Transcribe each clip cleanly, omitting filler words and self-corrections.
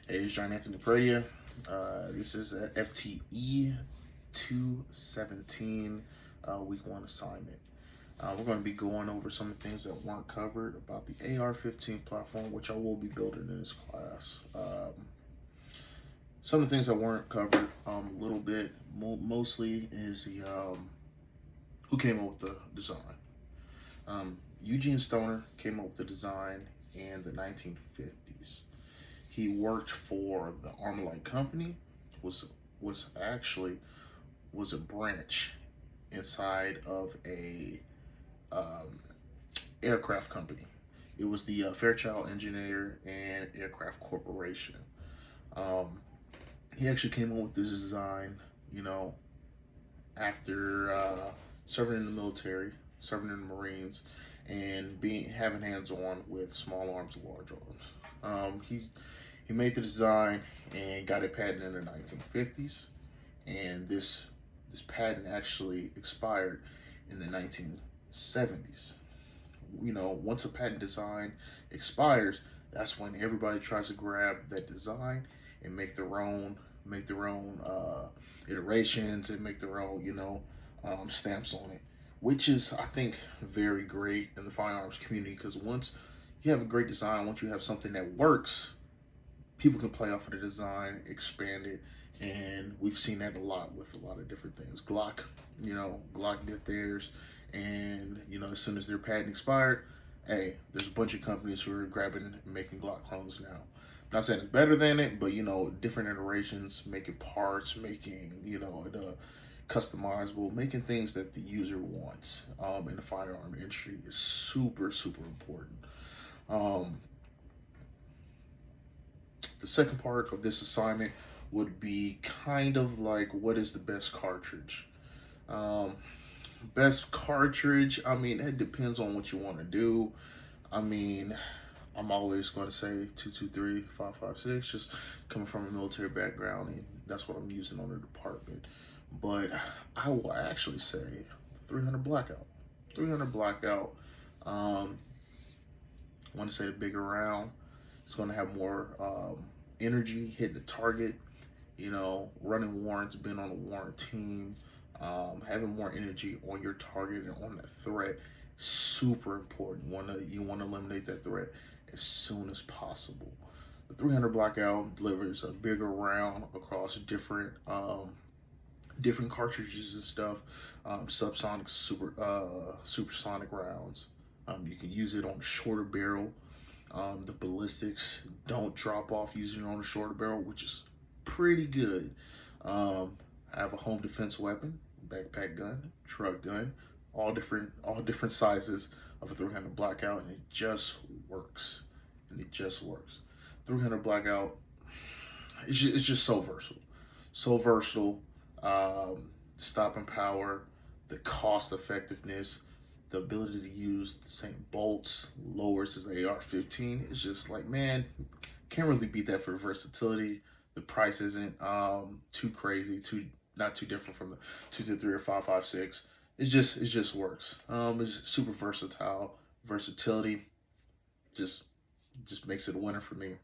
Hey, it's John Anthony Pradia. This is a FTE 217 week one assignment. We're going to be going over some of the things that weren't covered about the AR-15 platform, which I will be building in this class. Some of the things that weren't covered a little bit, mostly is the who came up with the design. Eugene Stoner came up with the design in the 1950s. He worked for the Armalite Company, was actually was a branch inside of a aircraft company. It was the Fairchild Engineer and Aircraft Corporation. Um, he actually came up with this design, after serving in the military, serving in the Marines, and being having hands on with small arms and large arms. He made the design and got it patented in the 1950s, and this patent actually expired in the 1970s. Once a patent design expires, that's when everybody tries to grab that design and make their own iterations and make their own stamps on it, which is, I think, very great in the firearms community, because once you have a great design, once you have something that works, people can play off of the design, expand it, and we've seen that a lot with a lot of different things. Glock did theirs, and as soon as their patent expired, hey, there's a bunch of companies who are grabbing and making Glock clones now. Not saying it's better than it, but different iterations, making parts, making the customizable, making things that the user wants in the firearm industry is super, super important. The second part of this assignment would be kind of like, what is the best cartridge? Best cartridge, it depends on what you want to do. I'm always going to say 223, 556, just coming from a military background, and that's what I'm using on the department. But I will actually say 300 blackout. 300 blackout. I want to say the bigger round. It's going to have more energy hitting the target. Running warrants, being on a warrant team, having more energy on your target and on the threat, super important. You want to eliminate that threat as soon as possible. The 300 blackout delivers a bigger round across different cartridges and stuff, subsonic, supersonic rounds. You can use it on a shorter barrel. The ballistics don't drop off using it on a shorter barrel, which is pretty good. I have a home defense weapon, backpack gun, truck gun, all different sizes of a 300 blackout, and it just works. 300 blackout, it's just so versatile. So versatile. Stopping power, the cost effectiveness, the ability to use the same bolts, lowers as the AR-15. It's just like, man, can't really beat that for the versatility. The price isn't too crazy, not too different from the 223 or 556. It just works. It's super versatile. Versatility just makes it a winner for me.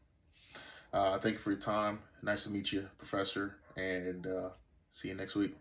Thank you for your time. Nice to meet you, Professor, and see you next week.